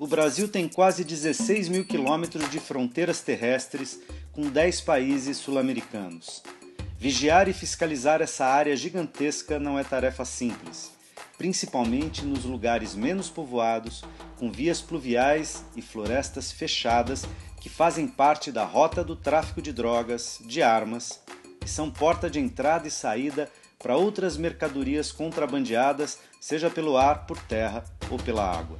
O Brasil tem quase 16 mil quilômetros de fronteiras terrestres com 10 países sul-americanos. Vigiar e fiscalizar essa área gigantesca não é tarefa simples, principalmente nos lugares menos povoados, com vias pluviais e florestas fechadas que fazem parte da rota do tráfico de drogas, de armas, e são porta de entrada e saída para outras mercadorias contrabandeadas, seja pelo ar, por terra ou pela água.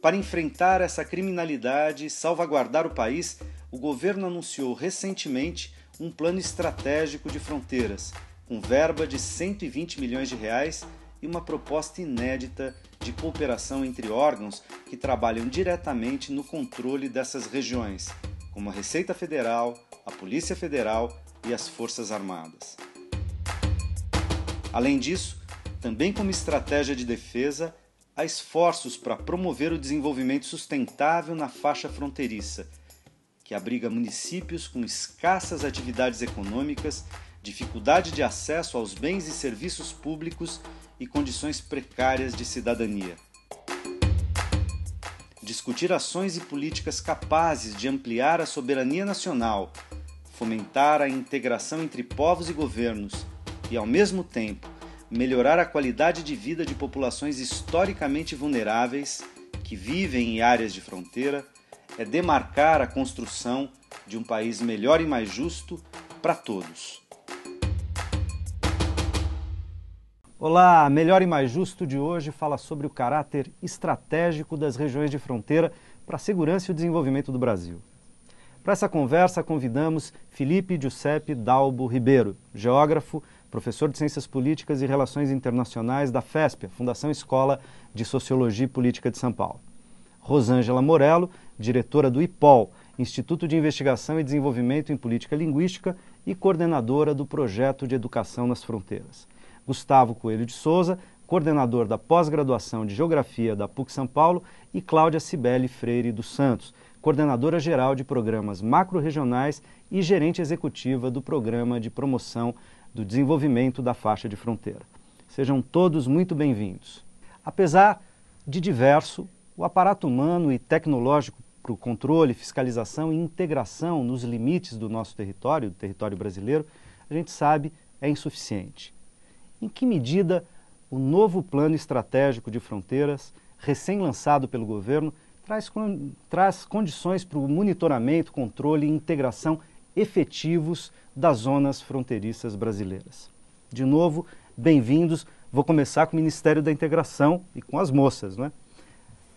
Para enfrentar essa criminalidade e salvaguardar o país, o governo anunciou recentemente um plano estratégico de fronteiras, com verba de 120 milhões de reais e uma proposta inédita de cooperação entre órgãos que trabalham diretamente no controle dessas regiões, como a Receita Federal, a Polícia Federal e as Forças Armadas. Além disso, também como estratégia de defesa, há esforços para promover o desenvolvimento sustentável na faixa fronteiriça, que abriga municípios com escassas atividades econômicas, dificuldade de acesso aos bens e serviços públicos e condições precárias de cidadania. Discutir ações e políticas capazes de ampliar a soberania nacional, fomentar a integração entre povos e governos e, ao mesmo tempo, melhorar a qualidade de vida de populações historicamente vulneráveis que vivem em áreas de fronteira é demarcar a construção de um país melhor e mais justo para todos. Olá, Melhor e Mais Justo de hoje fala sobre o caráter estratégico das regiões de fronteira para a segurança e o desenvolvimento do Brasil. Para essa conversa, convidamos Felipe Giuseppe Dalbo Ribeiro, geógrafo, professor de Ciências Políticas e Relações Internacionais da FESP, Fundação Escola de Sociologia e Política de São Paulo. Rosângela Morello, diretora do IPOL, Instituto de Investigação e Desenvolvimento em Política Linguística e coordenadora do Projeto de Educação nas Fronteiras. Gustavo Coelho de Souza, coordenador da pós-graduação de Geografia da PUC-São Paulo, e Cláudia Cibele Freire dos Santos, coordenadora geral de programas macro-regionais e gerente executiva do Programa de Promoção do Desenvolvimento da Faixa de Fronteira. Sejam todos muito bem-vindos. Apesar de diverso, o aparato humano e tecnológico para o controle, fiscalização e integração nos limites do nosso território, do território brasileiro, a gente sabe é insuficiente. Em que medida o novo Plano Estratégico de Fronteiras, recém-lançado pelo governo, traz condições para o monitoramento, controle e integração efetivos das zonas fronteiriças brasileiras? De novo, bem-vindos. Vou começar com o Ministério da Integração e com as moças, né?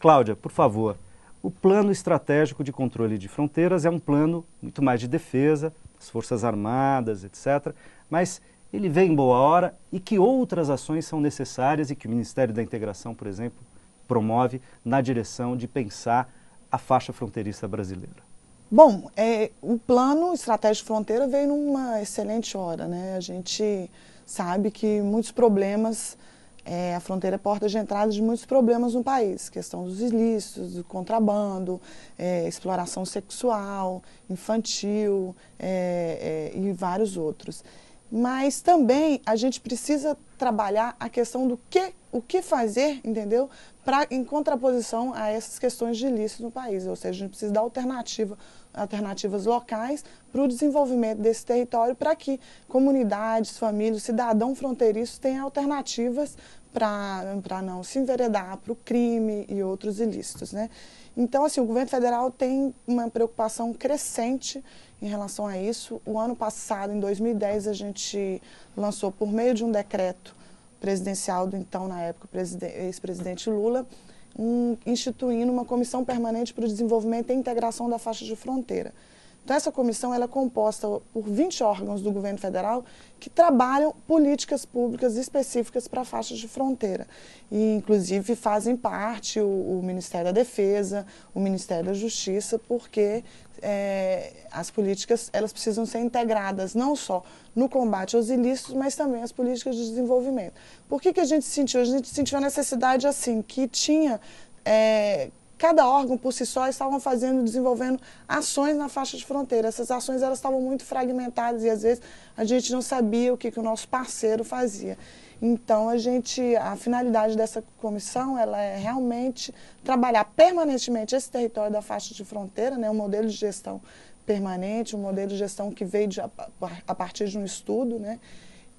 Cláudia, por favor, o Plano Estratégico de Controle de Fronteiras é um plano muito mais de defesa, das Forças Armadas, etc., mas ele vem em boa hora e que outras ações são necessárias e que o Ministério da Integração, por exemplo, promove na direção de pensar a faixa fronteiriça brasileira? Bom, o Plano Estratégico de Fronteira veio numa excelente hora, né? A gente sabe que muitos problemas, a fronteira é porta de entrada de muitos problemas no país, questão dos ilícitos, do contrabando, exploração sexual, infantil e vários outros. Mas também a gente precisa trabalhar a questão do o que fazer, entendeu? Em contraposição a essas questões de ilícito no país. Ou seja, a gente precisa dar alternativas locais para o desenvolvimento desse território, para que comunidades, famílias, cidadãos fronteiriços tenham alternativas para não se enveredar para o crime e outros ilícitos, né? Então, assim, o governo federal tem uma preocupação crescente em relação a isso. O ano passado, em 2010, a gente lançou, por meio de um decreto presidencial do então, na época, ex-presidente Lula, instituindo uma comissão permanente para o desenvolvimento e integração da faixa de fronteira. Então, essa comissão ela é composta por 20 órgãos do governo federal que trabalham políticas públicas específicas para faixas de fronteira. E, inclusive, fazem parte o Ministério da Defesa, o Ministério da Justiça, porque as políticas elas precisam ser integradas não só no combate aos ilícitos, mas também as políticas de desenvolvimento. Por que a gente sentiu? A gente sentiu a necessidade assim, que tinha cada órgão por si só estavam desenvolvendo ações na faixa de fronteira. Essas ações elas estavam muito fragmentadas e às vezes a gente não sabia o que o nosso parceiro fazia. Então a finalidade dessa comissão ela é realmente trabalhar permanentemente esse território da faixa de fronteira, né, um modelo de gestão permanente, um modelo de gestão que veio a partir de um estudo, né,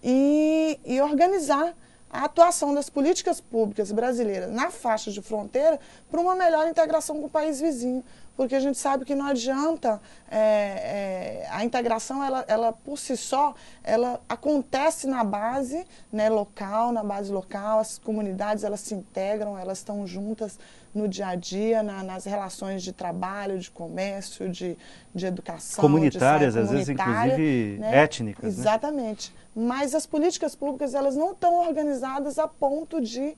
e organizar a atuação das políticas públicas brasileiras na faixa de fronteira para uma melhor integração com o país vizinho. Porque a gente sabe que não adianta, a integração, ela por si só, ela acontece na base, né, local, as comunidades elas se integram, elas estão juntas no dia a dia, nas relações de trabalho, de comércio, de educação. Comunitárias, às vezes inclusive, né, étnicas. Exatamente. Né? Mas as políticas públicas elas não estão organizadas a ponto de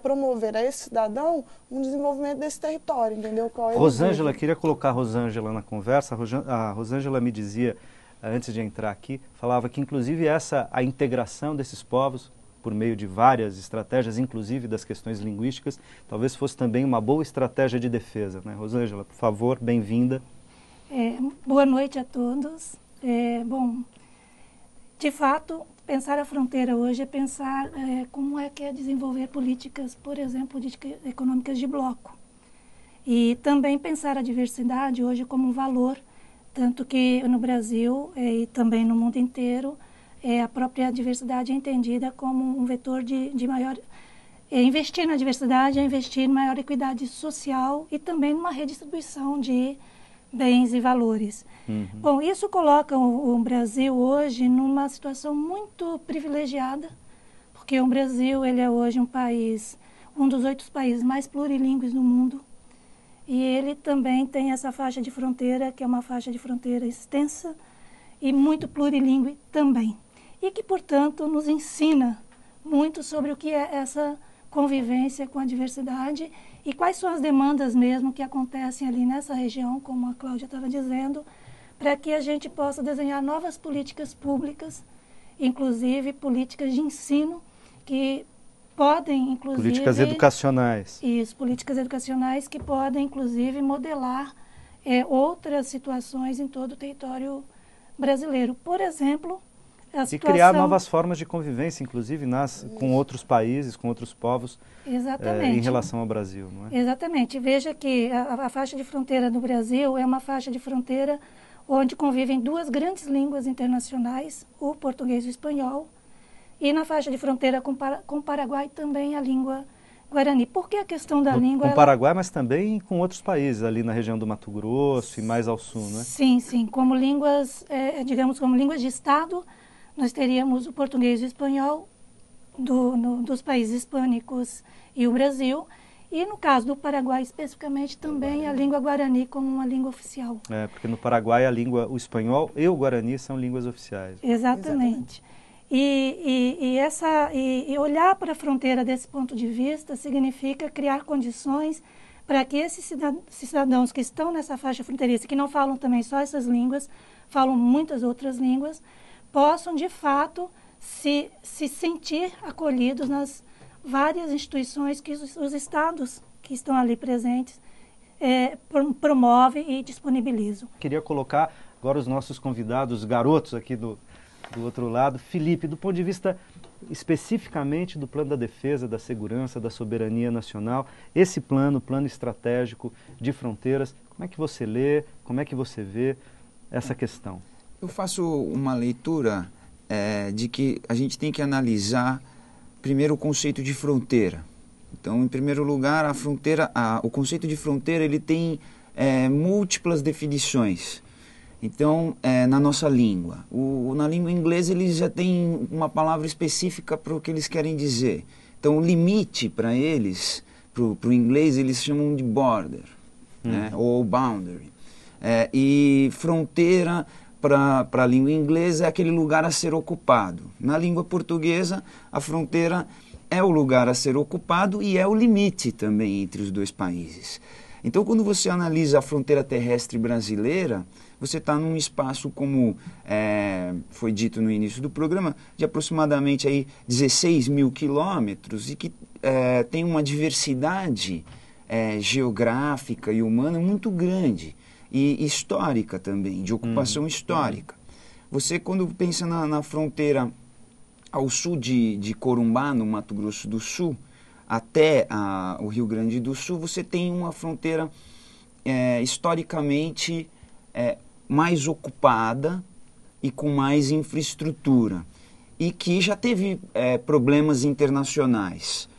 promover a esse cidadão um desenvolvimento desse território, entendeu? Rosângela, queria colocar a Rosângela na conversa. A Rosângela me dizia, antes de entrar aqui, falava que inclusive a integração desses povos, por meio de várias estratégias, inclusive das questões linguísticas, talvez fosse também uma boa estratégia de defesa, né? Rosângela, por favor, bem-vinda. Boa noite a todos. Bom, de fato, pensar a fronteira hoje é pensar como é que é desenvolver políticas, por exemplo, políticas econômicas de bloco. E também pensar a diversidade hoje como um valor, tanto que no Brasil e também no mundo inteiro, a própria diversidade é entendida como um vetor de maior... investir na diversidade é investir em maior equidade social e também numa redistribuição de bens e valores. Uhum. Bom, isso coloca o Brasil hoje numa situação muito privilegiada, porque o Brasil ele é hoje um dos 8 países mais plurilingües do mundo, e ele também tem essa faixa de fronteira, que é uma faixa de fronteira extensa e muito plurilingüe também, e que, portanto, nos ensina muito sobre o que é essa convivência com a diversidade e quais são as demandas mesmo que acontecem ali nessa região, como a Cláudia estava dizendo, para que a gente possa desenhar novas políticas públicas, inclusive políticas de ensino, que podem, inclusive... Políticas educacionais. Isso, políticas educacionais que podem, inclusive, modelar outras situações em todo o território brasileiro. Por exemplo, e criar novas formas de convivência, inclusive, com outros países, com outros povos, em relação ao Brasil, não é? Exatamente. Veja que a faixa de fronteira do Brasil é uma faixa de fronteira onde convivem 2 grandes línguas internacionais, o português e o espanhol, e na faixa de fronteira com o Paraguai também a língua guarani. Por que a questão da língua... Com o Paraguai, mas também com outros países, ali na região do Mato Grosso e mais ao sul, não é? Sim, sim. Como línguas, digamos, como línguas de Estado, nós teríamos o português e o espanhol dos países hispânicos e o Brasil. E no caso do Paraguai, especificamente, também a língua guarani como uma língua oficial. Porque no Paraguai o espanhol e o guarani são línguas oficiais. Exatamente. E olhar para a fronteira desse ponto de vista significa criar condições para que esses cidadãos que estão nessa faixa fronteiriça, que não falam também só essas línguas, falam muitas outras línguas, possam, de fato, se sentir acolhidos nas várias instituições que os estados que estão ali presentes promovem e disponibilizam. Queria colocar agora os nossos convidados, garotos aqui do outro lado. Felipe, do ponto de vista especificamente do plano da defesa, da segurança, da soberania nacional, esse plano estratégico de fronteiras, como é que você lê, como é que você vê essa questão? Eu faço uma leitura de que a gente tem que analisar primeiro o conceito de fronteira. Então, em primeiro lugar, o conceito de fronteira ele tem múltiplas definições. Então, na nossa língua. Na língua inglesa, eles já têm uma palavra específica para o que eles querem dizer. Então, o limite para eles, para o inglês, eles chamam de border, né? Ou boundary. E fronteira, para a língua inglesa, é aquele lugar a ser ocupado. Na língua portuguesa, a fronteira é o lugar a ser ocupado e é o limite também entre os 2 países. Então, quando você analisa a fronteira terrestre brasileira, você está num espaço, como foi dito no início do programa, de aproximadamente aí 16 mil quilômetros e que tem uma diversidade geográfica e humana muito grande, e histórica também, de ocupação histórica. Você, quando pensa na fronteira ao sul de Corumbá, no Mato Grosso do Sul, até o Rio Grande do Sul, você tem uma fronteira historicamente mais ocupada e com mais infraestrutura, e que já teve problemas internacionais.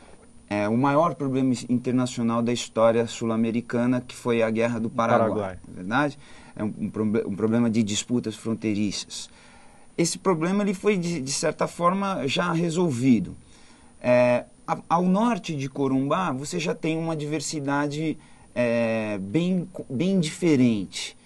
O maior problema internacional da história sul-americana, que foi a Guerra do Paraguai. Na verdade, é um problema de disputas fronteiriças. Esse problema ele foi, de certa forma, já resolvido. Ao norte de Corumbá, você já tem uma diversidade bem diferente.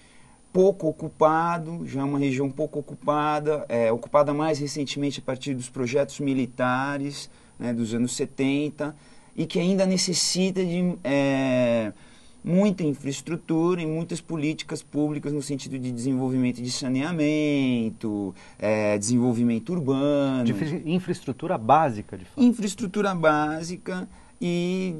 Pouco ocupado, já é uma região pouco ocupada, ocupada mais recentemente a partir dos projetos militares, né, dos anos 70, e que ainda necessita de muita infraestrutura e muitas políticas públicas no sentido de desenvolvimento de saneamento, desenvolvimento urbano. De infraestrutura básica, de fato. Infraestrutura básica e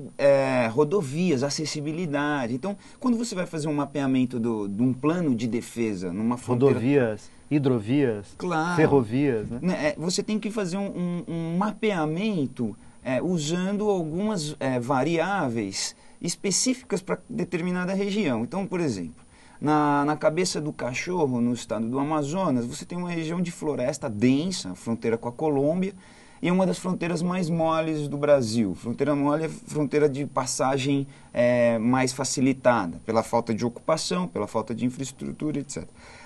rodovias, acessibilidade. Então, quando você vai fazer um mapeamento de um plano de defesa numa fronteira... Rodovias, hidrovias, claro, ferrovias, né? Você tem que fazer um mapeamento usando algumas variáveis específicas para determinada região. Então, por exemplo, na Cabeça do Cachorro, no estado do Amazonas, você tem uma região de floresta densa, fronteira com a Colômbia, e é uma das fronteiras mais moles do Brasil. Fronteira mole é fronteira de passagem mais facilitada, pela falta de ocupação, pela falta de infraestrutura, etc.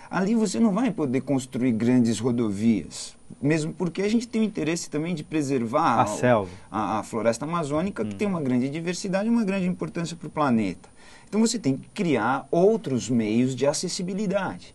Ali você não vai poder construir grandes rodovias, mesmo porque a gente tem o interesse também de preservar a selva, a floresta amazônica, que tem uma grande diversidade e uma grande importância para o planeta. Então você tem que criar outros meios de acessibilidade.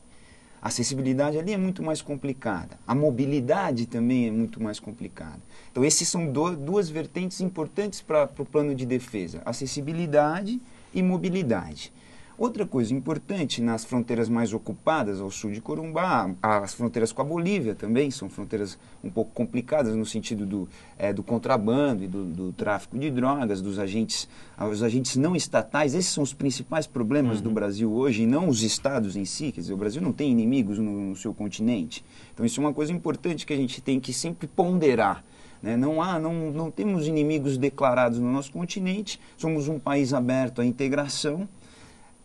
A acessibilidade ali é muito mais complicada. A mobilidade também é muito mais complicada. Então, esses são duas vertentes importantes para o plano de defesa: acessibilidade e mobilidade. Outra coisa importante nas fronteiras mais ocupadas, ao sul de Corumbá, as fronteiras com a Bolívia também são fronteiras um pouco complicadas no sentido do contrabando e do tráfico de drogas, os agentes não estatais. Esses são os principais problemas do Brasil hoje, e não os estados em si. Quer dizer, o Brasil não tem inimigos no seu continente. Então, isso é uma coisa importante que a gente tem que sempre ponderar. Não temos inimigos declarados no nosso continente, somos um país aberto à integração.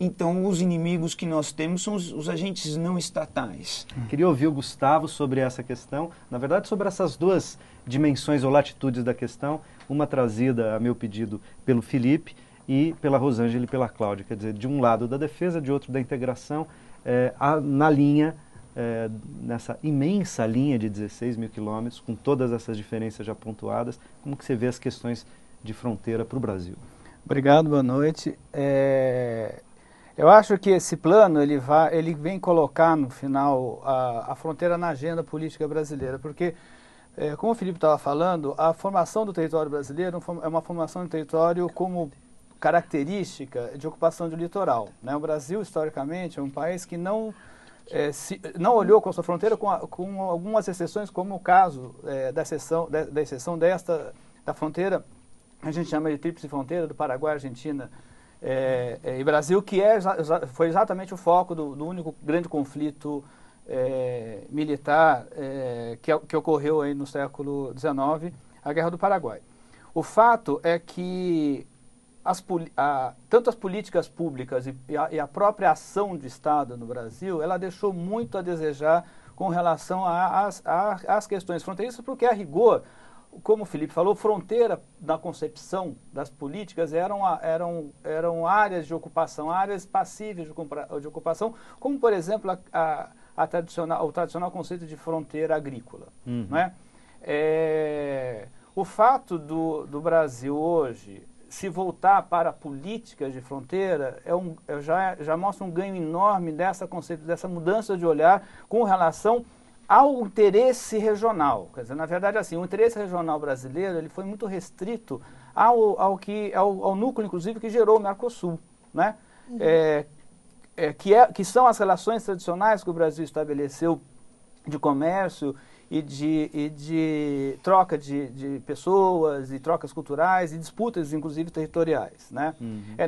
Então, os inimigos que nós temos são os agentes não estatais. Queria ouvir o Gustavo sobre essa questão, na verdade sobre essas duas dimensões ou latitudes da questão, uma trazida a meu pedido pelo Felipe e pela Rosângela e pela Cláudia, quer dizer, de um lado da defesa, de outro da integração, na linha, nessa imensa linha de 16 mil quilômetros, com todas essas diferenças já pontuadas, como que você vê as questões de fronteira para o Brasil? Obrigado, boa noite. Eu acho que esse plano ele vem colocar no final a fronteira na agenda política brasileira, porque, como o Felipe estava falando, a formação do território brasileiro é uma formação do território como característica de ocupação do litoral, né? O Brasil, historicamente, é um país que não olhou com a sua fronteira, com algumas exceções, como o caso da exceção da fronteira, a gente chama de tríplice fronteira, do Paraguai, Argentina e Brasil, que foi exatamente o foco do único grande conflito militar que ocorreu aí no século XIX, a Guerra do Paraguai. O fato é que tanto as políticas públicas e a própria ação de Estado no Brasil, ela deixou muito a desejar com relação às questões fronteiriças, porque a rigor, como o Felipe falou, fronteira na concepção das políticas eram áreas de ocupação, áreas passíveis de ocupação, como, por exemplo, o tradicional conceito de fronteira agrícola. Né? O fato do Brasil hoje se voltar para políticas de fronteira já mostra um ganho enorme dessa mudança de olhar com relação ao interesse regional. Quer dizer, na verdade, assim, o interesse regional brasileiro ele foi muito restrito ao núcleo, inclusive, que gerou o Mercosul, né? Que são as relações tradicionais que o Brasil estabeleceu de comércio e de troca de pessoas, e trocas culturais, e disputas, inclusive, territoriais, né?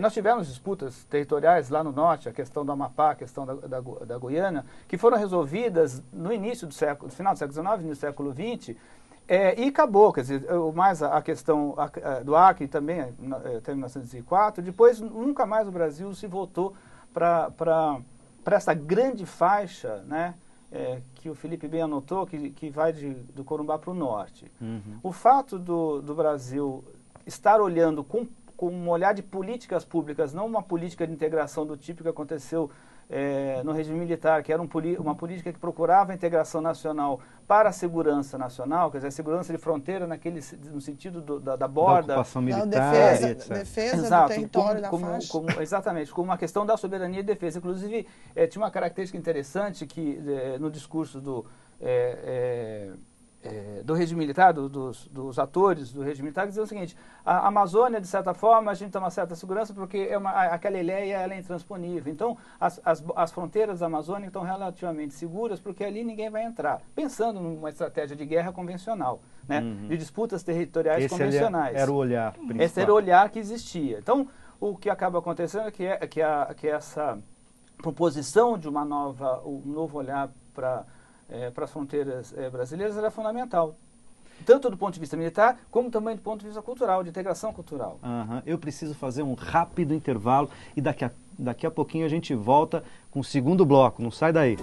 Nós tivemos disputas territoriais lá no norte, a questão do Amapá, a questão da Guiana, que foram resolvidas no início do século, no final do século XIX, no século XX, e acabou, quer dizer, mais a questão do Acre também, até 1904, depois nunca mais o Brasil se voltou para essa grande faixa, né? Que o Felipe bem anotou, que vai do Corumbá para o norte. O fato do Brasil estar olhando com um olhar de políticas públicas, não uma política de integração do tipo que aconteceu no regime militar, que era uma política que procurava a integração nacional para a segurança nacional, quer dizer, a segurança de fronteira no sentido da borda. Da ocupação militar, defesa Exato, do território da faixa. Exatamente, como uma questão da soberania e defesa. Inclusive, tinha uma característica interessante que no discurso do regime militar, dos atores do regime militar, que diziam o seguinte: a Amazônia, de certa forma, a gente tem uma certa segurança porque aquela Galileia ela é intransponível. Então, as fronteiras da Amazônia estão relativamente seguras porque ali ninguém vai entrar. Pensando numa estratégia de guerra convencional, né? De disputas territoriais convencionais. Era o olhar principal. Esse era o olhar que existia. Então, o que acaba acontecendo é que essa proposição de um novo olhar para as fronteiras brasileiras era fundamental, tanto do ponto de vista militar, como também do ponto de vista cultural, de integração cultural. Eu preciso fazer um rápido intervalo e daqui a pouquinho a gente volta com o segundo bloco, não sai daí.